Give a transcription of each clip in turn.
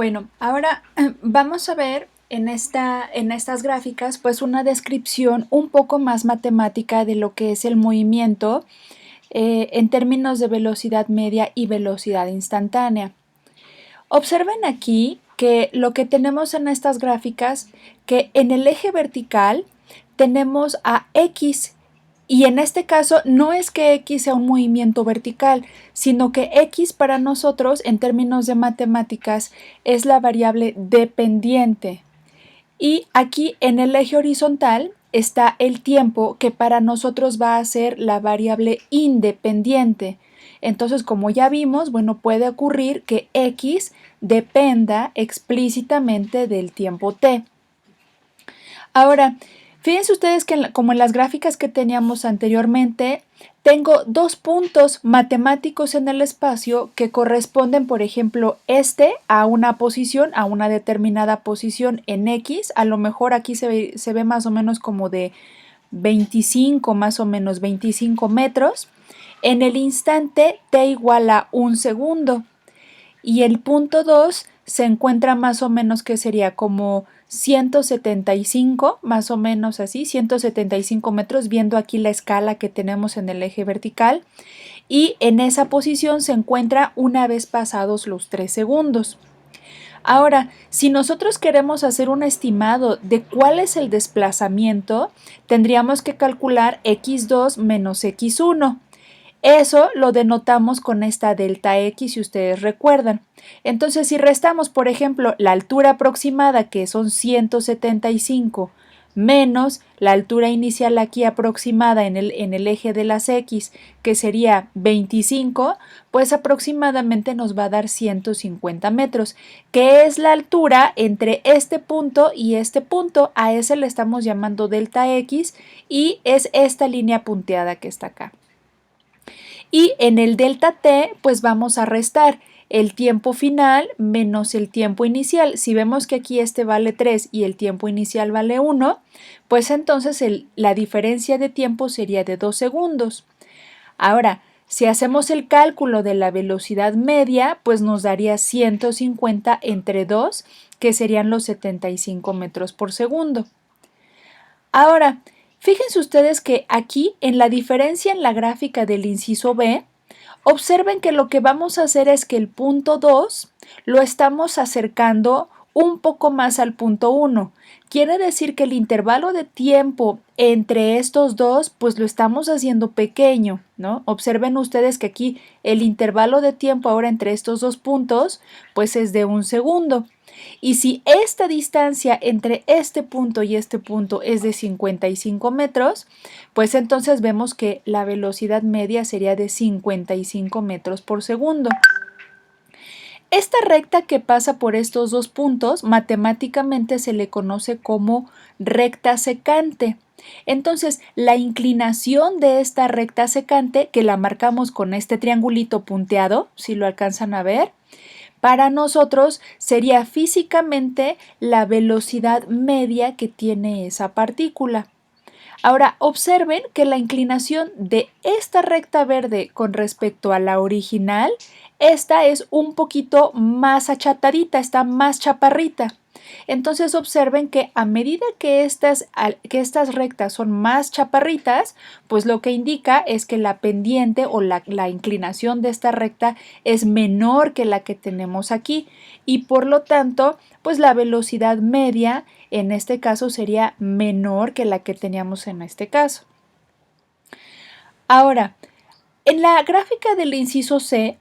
Bueno, ahora vamos a ver en estas gráficas pues una descripción un poco más matemática de lo que es el movimiento en términos de velocidad media y velocidad instantánea. Observen aquí que lo que tenemos en estas gráficas, que en el eje vertical tenemos a X. Y en este caso no es que X sea un movimiento vertical, sino que X para nosotros en términos de matemáticas es la variable dependiente. Y aquí en el eje horizontal está el tiempo, que para nosotros va a ser la variable independiente. Entonces, como ya vimos, bueno, puede ocurrir que X dependa explícitamente del tiempo t. Ahora, fíjense ustedes que como en las gráficas que teníamos anteriormente, tengo dos puntos matemáticos en el espacio que corresponden, por ejemplo, a una posición, a una determinada posición en X. A lo mejor aquí se ve más o menos como de 25, más o menos 25 metros. En el instante t igual a 1 segundo. Y el punto 2 se encuentra más o menos que sería como 175, más o menos así, 175 metros, viendo aquí la escala que tenemos en el eje vertical. Y en esa posición se encuentra una vez pasados los 3 segundos. Ahora, si nosotros queremos hacer un estimado de cuál es el desplazamiento, tendríamos que calcular x2 menos x1. Eso lo denotamos con esta delta X, si ustedes recuerdan. Entonces, si restamos, por ejemplo, la altura aproximada, que son 175, menos la altura inicial aquí aproximada en el eje de las X, que sería 25, pues aproximadamente nos va a dar 150 metros, que es la altura entre este punto y este punto. A ese le estamos llamando delta X y es esta línea punteada que está acá. Y en el delta t, pues vamos a restar el tiempo final menos el tiempo inicial. Si vemos que aquí este vale 3 y el tiempo inicial vale 1, pues entonces la diferencia de tiempo sería de 2 segundos. Ahora, si hacemos el cálculo de la velocidad media, pues nos daría 150 entre 2, que serían los 75 metros por segundo. Ahora, fíjense ustedes que aquí en la diferencia en la gráfica del inciso B, observen que lo que vamos a hacer es que el punto 2 lo estamos acercando un poco más al punto 1. Quiere decir que el intervalo de tiempo entre estos dos, pues lo estamos haciendo pequeño, ¿no? Observen ustedes que aquí el intervalo de tiempo ahora entre estos dos puntos, pues es de 1 segundo. Y si esta distancia entre este punto y este punto es de 55 metros, pues entonces vemos que la velocidad media sería de 55 metros por segundo. Esta recta que pasa por estos dos puntos matemáticamente se le conoce como recta secante. Entonces, la inclinación de esta recta secante, que la marcamos con este triangulito punteado, si lo alcanzan a ver, para nosotros sería físicamente la velocidad media que tiene esa partícula. Ahora, observen que la inclinación de esta recta verde con respecto a la original, esta es un poquito más achatadita, está más chaparrita. Entonces observen que a medida que estas rectas son más chaparritas, pues lo que indica es que la pendiente o la inclinación de esta recta es menor que la que tenemos aquí y por lo tanto, pues la velocidad media en este caso sería menor que la que teníamos en este caso. Ahora, en la gráfica del inciso C,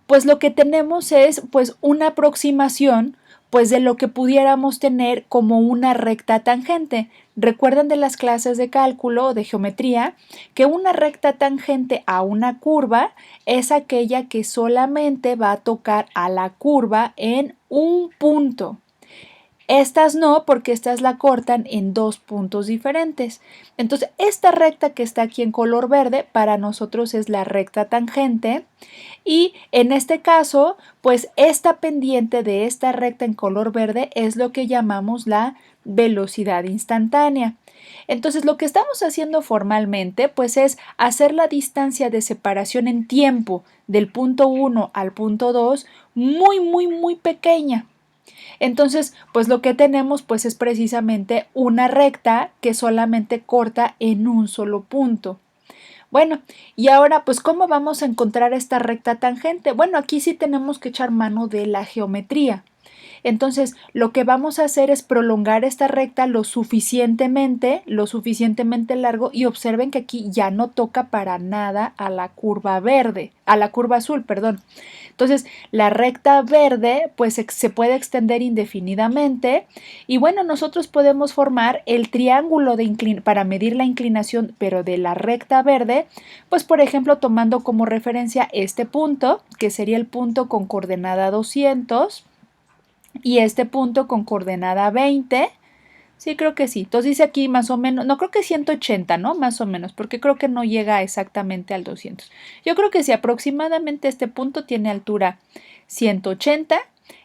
pues lo que tenemos es pues una aproximación pues de lo que pudiéramos tener como una recta tangente. Recuerdan de las clases de cálculo o de geometría que una recta tangente a una curva es aquella que solamente va a tocar a la curva en un punto. Estas no, porque estas la cortan en dos puntos diferentes. Entonces, esta recta que está aquí en color verde para nosotros es la recta tangente y en este caso, pues esta pendiente de esta recta en color verde es lo que llamamos la velocidad instantánea. Entonces, lo que estamos haciendo formalmente, pues es hacer la distancia de separación en tiempo del punto 1 al punto 2 muy pequeña. Entonces, pues lo que tenemos pues es precisamente una recta que solamente corta en un solo punto. Bueno, y ahora pues ¿cómo vamos a encontrar esta recta tangente? Bueno, aquí sí tenemos que echar mano de la geometría. Entonces, lo que vamos a hacer es prolongar esta recta lo suficientemente largo, y observen que aquí ya no toca para nada a la curva verde, a la curva azul, perdón. Entonces, la recta verde pues se puede extender indefinidamente, y bueno, nosotros podemos formar el triángulo para medir la inclinación, pero de la recta verde, pues por ejemplo tomando como referencia este punto, que sería el punto con coordenada 200, y este punto con coordenada 20. Sí, creo que sí. Entonces dice aquí más o menos, no creo que 180, ¿no? Más o menos, porque creo que no llega exactamente al 200. Yo creo que sí, aproximadamente este punto tiene altura 180,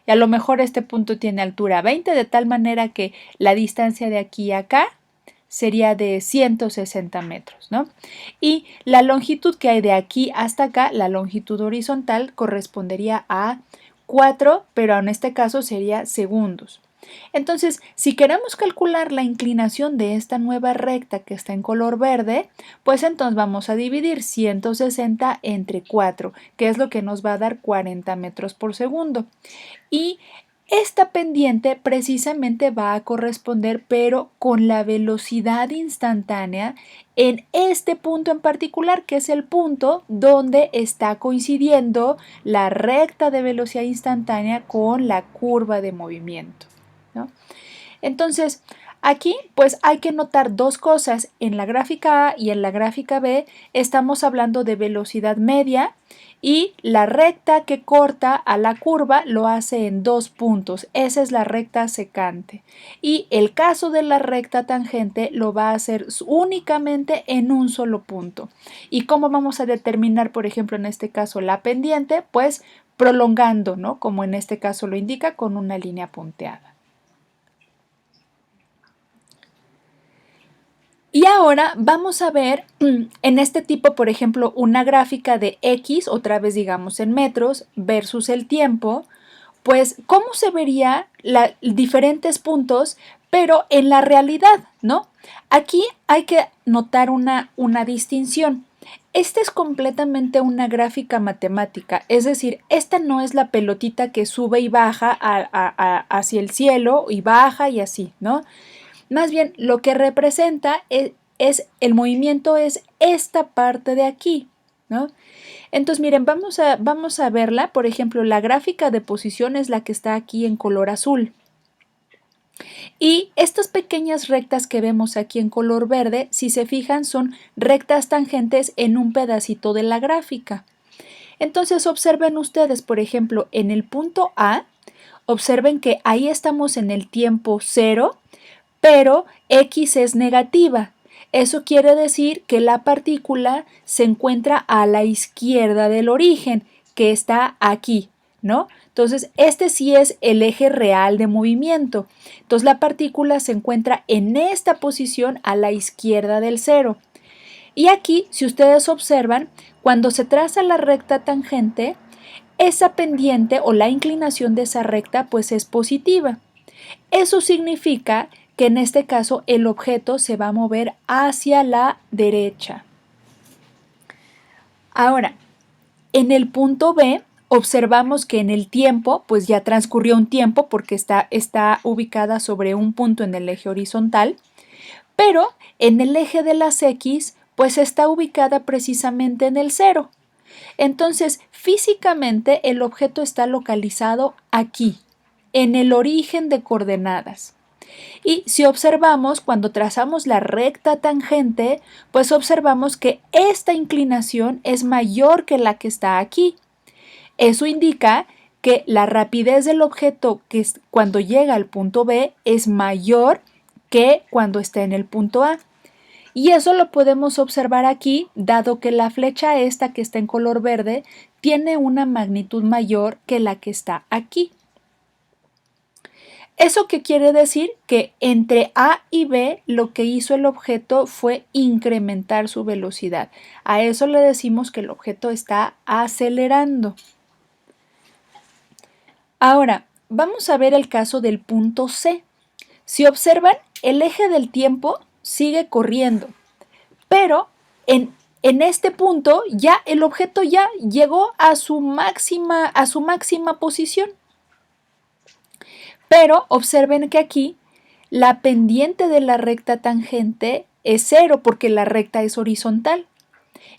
y a lo mejor este punto tiene altura 20, de tal manera que la distancia de aquí a acá sería de 160 metros, ¿no? Y la longitud que hay de aquí hasta acá, la longitud horizontal, correspondería a 4, pero en este caso sería segundos. Entonces, si queremos calcular la inclinación de esta nueva recta que está en color verde, pues entonces vamos a dividir 160 entre 4, que es lo que nos va a dar 40 metros por segundo. Y esta pendiente precisamente va a corresponder, pero con la velocidad instantánea en este punto en particular, que es el punto donde está coincidiendo la recta de velocidad instantánea con la curva de movimiento, ¿no? Entonces, aquí pues hay que notar dos cosas. En la gráfica A y en la gráfica B estamos hablando de velocidad media, y la recta que corta a la curva lo hace en dos puntos. Esa es la recta secante. Y el caso de la recta tangente lo va a hacer únicamente en un solo punto. ¿Y cómo vamos a determinar, por ejemplo, en este caso la pendiente? Pues prolongando, ¿no? Como en este caso lo indica, con una línea punteada. Y ahora vamos a ver en este tipo, por ejemplo, una gráfica de X, otra vez digamos en metros, versus el tiempo, pues cómo se vería diferentes puntos, pero en la realidad, ¿no? Aquí hay que notar una distinción. Esta es completamente una gráfica matemática, es decir, esta no es la pelotita que sube y baja hacia el cielo y baja y así, ¿no? Más bien, lo que representa el movimiento, es esta parte de aquí, ¿no? Entonces, miren, vamos a verla. Por ejemplo, la gráfica de posición es la que está aquí en color azul. Y estas pequeñas rectas que vemos aquí en color verde, si se fijan, son rectas tangentes en un pedacito de la gráfica. Entonces, observen ustedes, por ejemplo, en el punto A, observen que ahí estamos en el tiempo 0, pero X es negativa. Eso quiere decir que la partícula se encuentra a la izquierda del origen, que está aquí, ¿no? Entonces, este sí es el eje real de movimiento. Entonces, la partícula se encuentra en esta posición a la izquierda del cero. Y aquí, si ustedes observan, cuando se traza la recta tangente, esa pendiente o la inclinación de esa recta pues es positiva. Eso significa que en este caso el objeto se va a mover hacia la derecha. Ahora, en el punto B observamos que en el tiempo, pues ya transcurrió un tiempo porque está ubicada sobre un punto en el eje horizontal, pero en el eje de las X, pues está ubicada precisamente en el cero. Entonces, físicamente el objeto está localizado aquí, en el origen de coordenadas. Y si observamos, cuando trazamos la recta tangente, pues observamos que esta inclinación es mayor que la que está aquí. Eso indica que la rapidez del objeto cuando llega al punto B es mayor que cuando está en el punto A. Y eso lo podemos observar aquí, dado que la flecha esta que está en color verde tiene una magnitud mayor que la que está aquí. ¿Eso qué quiere decir? Que entre A y B lo que hizo el objeto fue incrementar su velocidad. A eso le decimos que el objeto está acelerando. Ahora, vamos a ver el caso del punto C. Si observan, el eje del tiempo sigue corriendo, pero en este punto ya el objeto ya llegó a su máxima posición. Pero observen que aquí la pendiente de la recta tangente es 0 porque la recta es horizontal.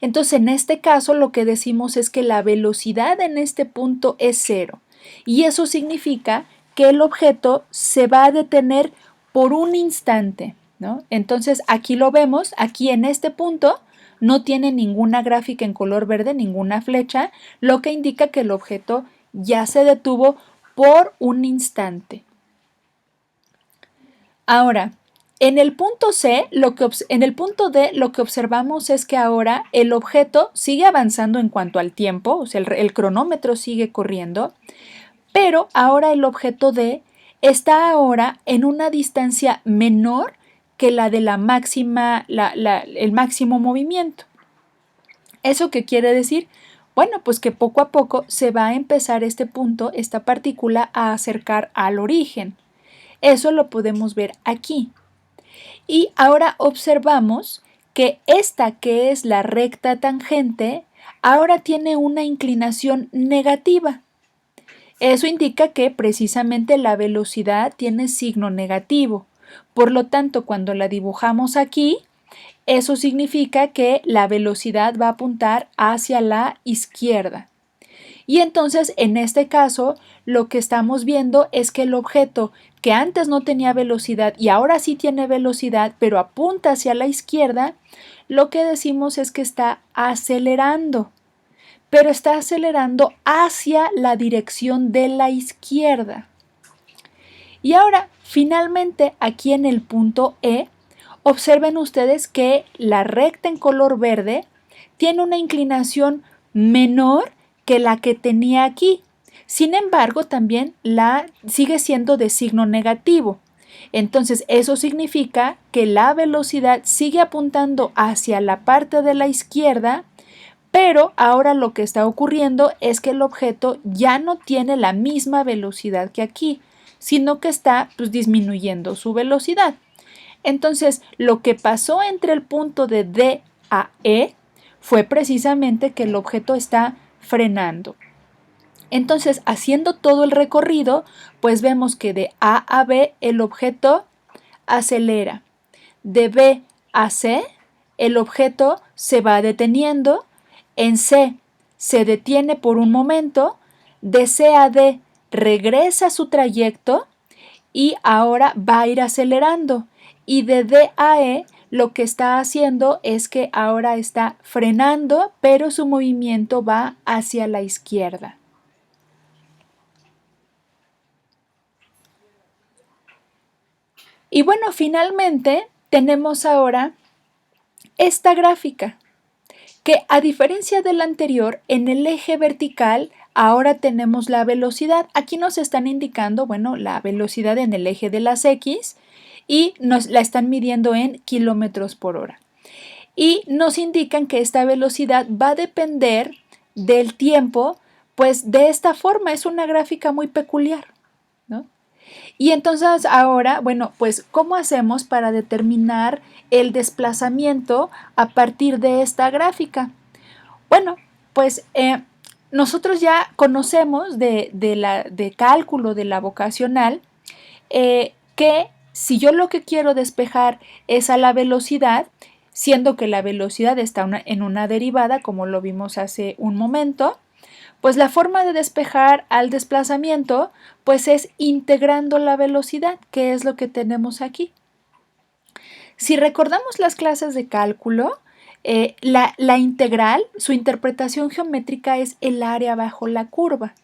Entonces, en este caso, lo que decimos es que la velocidad en este punto es 0. Y eso significa que el objeto se va a detener por un instante, ¿no? Entonces, aquí lo vemos, aquí en este punto no tiene ninguna gráfica en color verde, ninguna flecha, lo que indica que el objeto ya se detuvo por un instante. Ahora, en el punto C, en el punto D, lo que observamos es que ahora el objeto sigue avanzando en cuanto al tiempo, o sea, el cronómetro sigue corriendo, pero ahora el objeto D está ahora en una distancia menor que la de el máximo movimiento. ¿Eso qué quiere decir? Bueno, pues que poco a poco se va a empezar este punto, esta partícula, a acercar al origen. Eso lo podemos ver aquí. Y ahora observamos que esta, que es la recta tangente, ahora tiene una inclinación negativa. Eso indica que precisamente la velocidad tiene signo negativo. Por lo tanto, cuando la dibujamos aquí, eso significa que la velocidad va a apuntar hacia la izquierda. Y entonces, en este caso, lo que estamos viendo es que el objeto que antes no tenía velocidad y ahora sí tiene velocidad, pero apunta hacia la izquierda, lo que decimos es que está acelerando, pero está acelerando hacia la dirección de la izquierda. Y ahora, finalmente, aquí en el punto E, observen ustedes que la recta en color verde tiene una inclinación menor que la que tenía aquí. Sin embargo, también la sigue siendo de signo negativo. Entonces, eso significa que la velocidad sigue apuntando hacia la parte de la izquierda, pero ahora lo que está ocurriendo es que el objeto ya no tiene la misma velocidad que aquí, sino que está disminuyendo su velocidad. Entonces, lo que pasó entre el punto de D a E fue precisamente que el objeto está frenando. Entonces, haciendo todo el recorrido, pues vemos que de A a B el objeto acelera. De B a C el objeto se va deteniendo. En C se detiene por un momento. De C a D regresa su trayecto y ahora va a ir acelerando. Y de D a E lo que está haciendo es que ahora está frenando, pero su movimiento va hacia la izquierda. Y bueno, finalmente tenemos ahora esta gráfica, que a diferencia de la anterior, en el eje vertical ahora tenemos la velocidad. Aquí nos están indicando, bueno, la velocidad en el eje de las X y nos la están midiendo en kilómetros por hora. Y nos indican que esta velocidad va a depender del tiempo, pues de esta forma. Es una gráfica muy peculiar, ¿no? Y entonces ahora, bueno, pues ¿cómo hacemos para determinar el desplazamiento a partir de esta gráfica? Bueno, pues nosotros ya conocemos de cálculo de la vocacional que si yo lo que quiero despejar es a la velocidad, siendo que la velocidad está en una derivada, como lo vimos hace un momento, pues la forma de despejar al desplazamiento pues es integrando la velocidad, que es lo que tenemos aquí. Si recordamos las clases de cálculo, la integral, su interpretación geométrica es el área bajo la curva.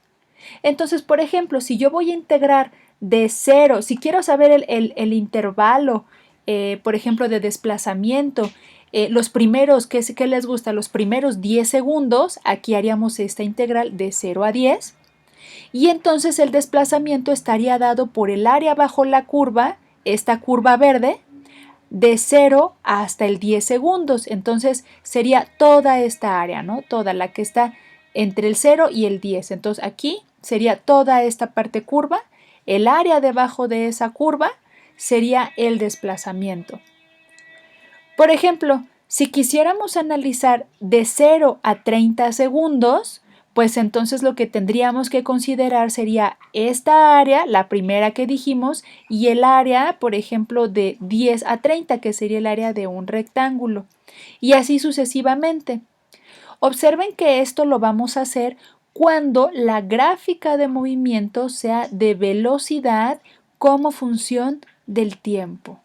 Entonces, por ejemplo, si yo voy a integrar de 0, si quiero saber el intervalo, por ejemplo, de desplazamiento, los primeros, ¿qué les gusta? Los primeros 10 segundos, aquí haríamos esta integral de 0 a 10. Y entonces el desplazamiento estaría dado por el área bajo la curva, esta curva verde, de 0 hasta el 10 segundos. Entonces sería toda esta área, ¿no? Toda la que está entre el 0 y el 10. Entonces aquí sería toda esta parte curva El área debajo de esa curva sería el desplazamiento. Por ejemplo, si quisiéramos analizar de 0 a 30 segundos, pues entonces lo que tendríamos que considerar sería esta área, la primera que dijimos, y el área, por ejemplo, de 10 a 30, que sería el área de un rectángulo, y así sucesivamente. Observen que esto lo vamos a hacer cuando la gráfica de movimiento sea de velocidad como función del tiempo.